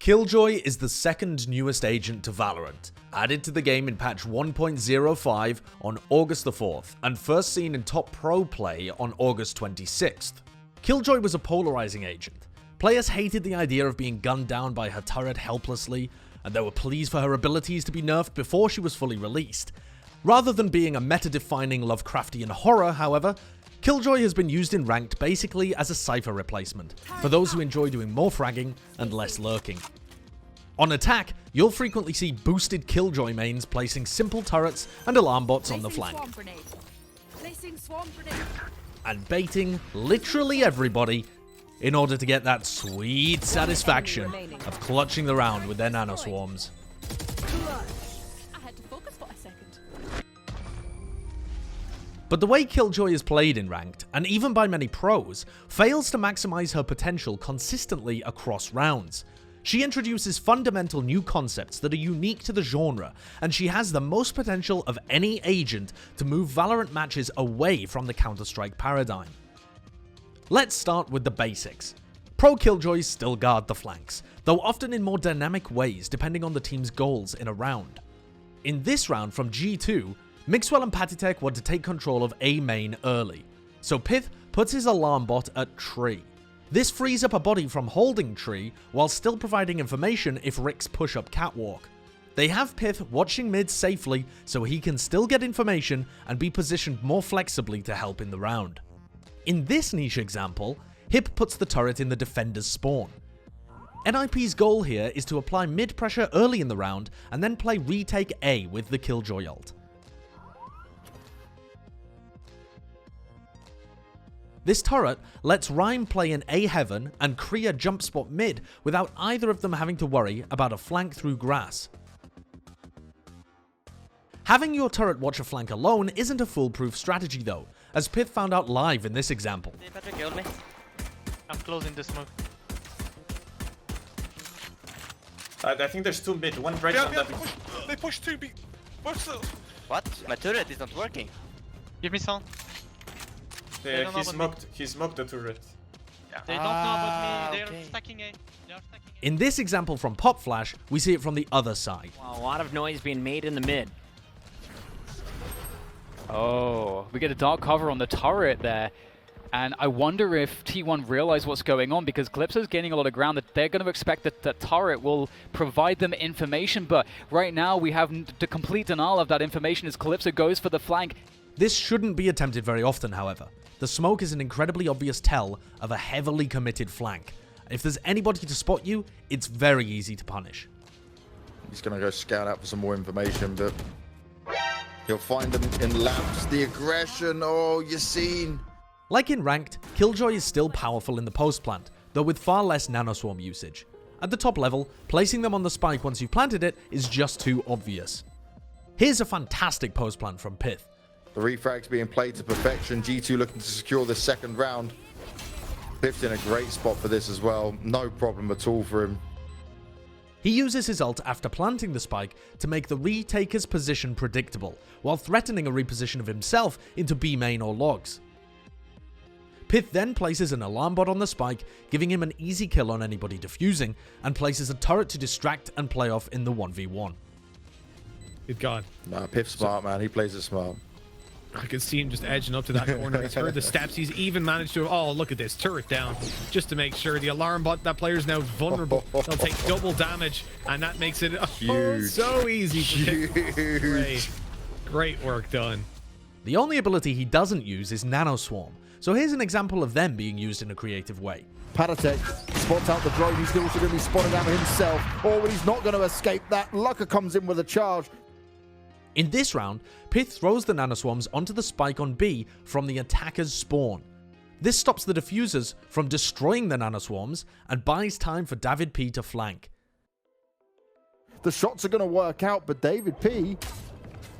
Killjoy is the second newest agent to Valorant, added to the game in patch 1.05 on August the 4th, and first seen in top pro play on August 26th. Killjoy was a polarizing agent. Players hated the idea of being gunned down by her turret helplessly, and they were pleased for her abilities to be nerfed before she was fully released. Rather than being a meta-defining Lovecraftian horror, however, Killjoy has been used in Ranked basically as a Cypher replacement, for those who enjoy doing more fragging and less lurking. On attack, you'll frequently see boosted Killjoy mains placing simple turrets and alarm bots on the flank, and baiting literally everybody in order to get that sweet satisfaction of clutching the round with their nanoswarms. But the way Killjoy is played in Ranked, and even by many pros, fails to maximize her potential consistently across rounds. She introduces fundamental new concepts that are unique to the genre, and she has the most potential of any agent to move Valorant matches away from the Counter-Strike paradigm. Let's start with the basics. Pro Killjoys still guard the flanks, though often in more dynamic ways depending on the team's goals in a round. In this round from G2, Mixwell and Patitek want to take control of A main early, so Pith puts his alarm bot at Tree. This frees up a body from holding Tree while still providing information if Ricks push up Catwalk. They have Pith watching mid safely so he can still get information and be positioned more flexibly to help in the round. In this niche example, Hip puts the turret in the defender's spawn. NIP's goal here is to apply mid pressure early in the round and then play retake A with the Killjoy ult. This turret lets Rhyme play in A heaven and Kriya jump spot mid without either of them having to worry about a flank through grass. Having your turret watch a flank alone isn't a foolproof strategy though, as Pith found out live in this example. I'm closing the smoke. I think there's two mid, one right on that. They push two B. What's the... What? My turret is not working. Give me some. He smoked the turret. Yeah. They don't know about me. They're stacking A. In this example from Pop Flash, we see it from the other side. Wow, a lot of noise being made in the mid. Oh, we get a dark cover on the turret there. And I wonder if T1 realize what's going on, because Calypso's gaining a lot of ground, that they're going to expect that the turret will provide them information. But right now we have the complete denial of that information as Calypso goes for the flank. This shouldn't be attempted very often, however. The smoke is an incredibly obvious tell of a heavily committed flank. If there's anybody to spot you, it's very easy to punish. He's going to go scout out for some more information, but he'll find them in lamps. The aggression, oh, you've seen. Like in Ranked, Killjoy is still powerful in the post plant, though with far less nanoswarm usage. At the top level, placing them on the spike once you've planted it is just too obvious. Here's a fantastic post plant from Pith. The refrag's being played to perfection. G2 looking to secure the second round. Pith's in a great spot for this as well. No problem at all for him. He uses his ult after planting the spike to make the retaker's position predictable, while threatening a reposition of himself into B main or logs. Pith then places an alarm bot on the spike, giving him an easy kill on anybody defusing, and places a turret to distract and play off in the 1v1. Good God. Nah, Pith's smart, man. He plays it smart. I can see him just edging up to that corner. He's heard the steps. He's even managed to... Oh, look at this. Turret down. Just to make sure the alarm bot, that player's now vulnerable. They'll take double damage, and that makes it so easy. Huge. Great work done. The only ability he doesn't use is Nanoswarm, so here's an example of them being used in a creative way. Patitek spots out the drone. He's also going to be spotted out himself. Oh, he's not going to escape that. Lucker comes in with a charge. In this round, Pith throws the nanoswarms onto the spike on B from the attacker's spawn. This stops the diffusers from destroying the nanoswarms and buys time for David P to flank. The shots are going to work out, but David P...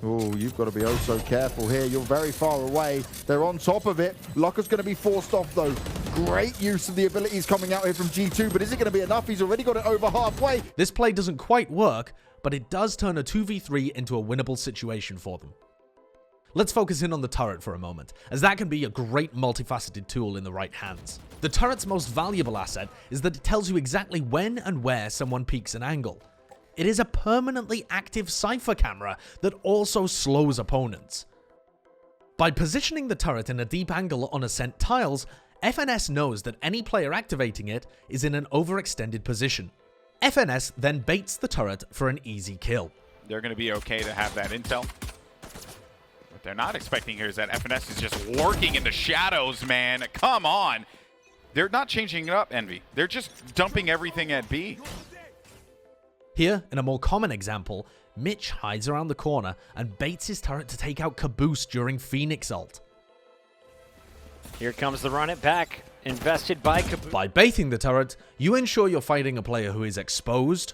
Oh, you've got to be oh so careful here. You're very far away. They're on top of it. Lucker's going to be forced off, though. Great use of the abilities coming out here from G2, but is it going to be enough? He's already got it over halfway. This play doesn't quite work, but it does turn a 2v3 into a winnable situation for them. Let's focus in on the turret for a moment, as that can be a great multifaceted tool in the right hands. The turret's most valuable asset is that it tells you exactly when and where someone peeks an angle. It is a permanently active cipher camera that also slows opponents. By positioning the turret in a deep angle on ascent tiles, FNS knows that any player activating it is in an overextended position. FNS then baits the turret for an easy kill. They're going to be okay to have that intel. What they're not expecting here is that FNS is just lurking in the shadows, man. Come on. They're not changing it up, Envy. They're just dumping everything at B. Here, in a more common example, Mitch hides around the corner and baits his turret to take out Caboose during Phoenix ult. Here comes the run it back, invested by Caboose. By baiting the turret, you ensure you're fighting a player who is exposed,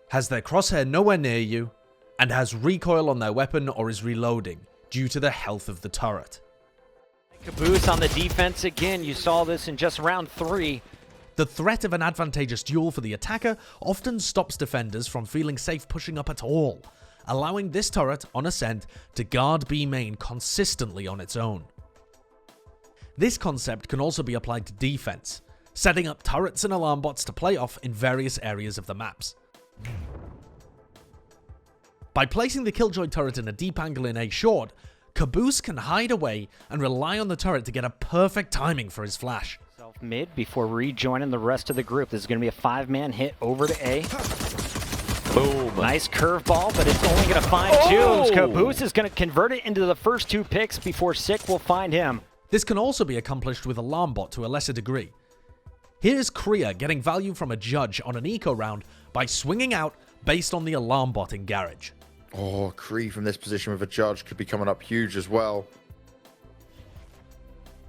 has their crosshair nowhere near you, and has recoil on their weapon or is reloading due to the health of the turret. Caboose on the defense again. You saw this in just round 3. The threat of an advantageous duel for the attacker often stops defenders from feeling safe pushing up at all, allowing this turret on ascent to guard B main consistently on its own. This concept can also be applied to defense, setting up turrets and alarm bots to play off in various areas of the maps. By placing the Killjoy turret in a deep angle in A short, Caboose can hide away and rely on the turret to get a perfect timing for his flash. Mid before rejoining the rest of the group. This is going to be a 5-man hit over to A. Boom. Nice curveball, but it's only going to find two. Caboose is going to convert it into the first 2 picks before Sick will find him. This can also be accomplished with Alarm Bot to a lesser degree. Here's Cary getting value from a judge on an eco round by swinging out based on the Alarm Bot in Garage. Oh, Cary from this position with a judge could be coming up huge as well.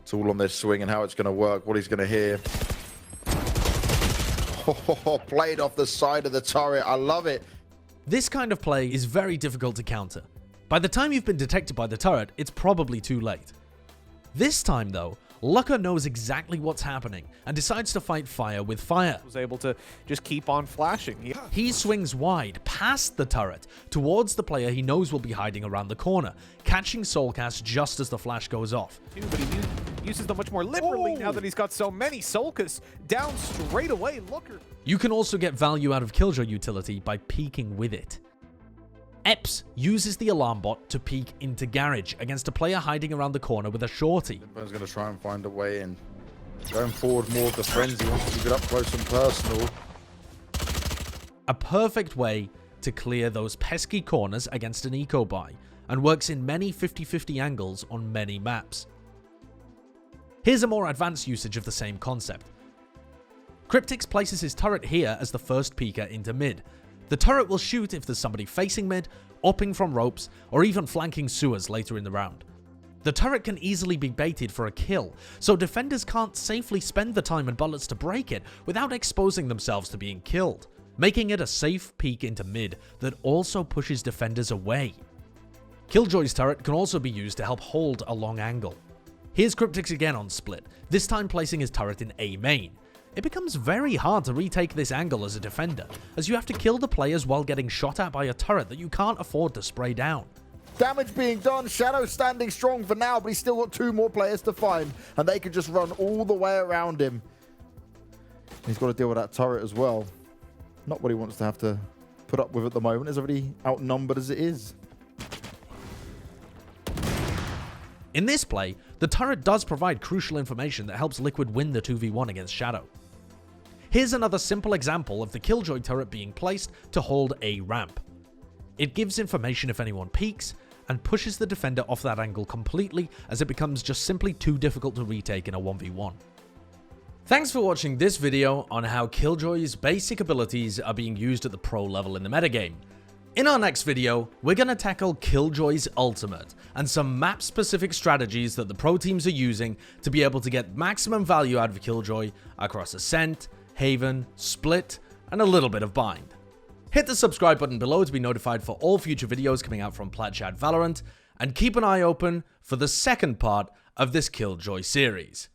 It's all on this swing and how it's going to work, what he's going to hear. Oh, played off the side of the turret. I love it. This kind of play is very difficult to counter. By the time you've been detected by the turret, it's probably too late. This time though, Lucker knows exactly what's happening and decides to fight fire with fire. Was able to just keep on flashing. He swings wide past the turret towards the player he knows will be hiding around the corner, catching Soulcast just as the flash goes off. But he uses them much more liberally now that he's got so many. Soulcast down straight away. Looker. You can also get value out of Killjoy utility by peeking with it. Ep.1 uses the alarm bot to peek into Garage against a player hiding around the corner with a shorty. He's going to try and find a way in. Going forward more of the frenzy, wants to keep it up close and personal. A perfect way to clear those pesky corners against an eco buy, and works in many 50-50 angles on many maps. Here's a more advanced usage of the same concept. Cryptix places his turret here as the first peeker into mid. The turret will shoot if there's somebody facing mid, upping from ropes, or even flanking sewers later in the round. The turret can easily be baited for a kill, so defenders can't safely spend the time and bullets to break it without exposing themselves to being killed, making it a safe peek into mid that also pushes defenders away. Killjoy's turret can also be used to help hold a long angle. Here's Cryptix again on split, this time placing his turret in A main. It becomes very hard to retake this angle as a defender, as you have to kill the players while getting shot at by a turret that you can't afford to spray down. Damage being done, Shadow standing strong for now, but he's still got 2 more players to find, and they can just run all the way around him. He's got to deal with that turret as well. Not what he wants to have to put up with at the moment. He's already outnumbered as it is. In this play, the turret does provide crucial information that helps Liquid win the 2v1 against Shadow. Here's another simple example of the Killjoy turret being placed to hold a ramp. It gives information if anyone peeks, and pushes the defender off that angle completely as it becomes just simply too difficult to retake in a 1v1. Thanks for watching this video on how Killjoy's basic abilities are being used at the pro level in the metagame. In our next video, we're going to tackle Killjoy's ultimate and some map-specific strategies that the pro teams are using to be able to get maximum value out of Killjoy across Ascent, Haven, Split, and a little bit of Bind. Hit the subscribe button below to be notified for all future videos coming out from Plat Valorant, and keep an eye open for the second part of this Killjoy series.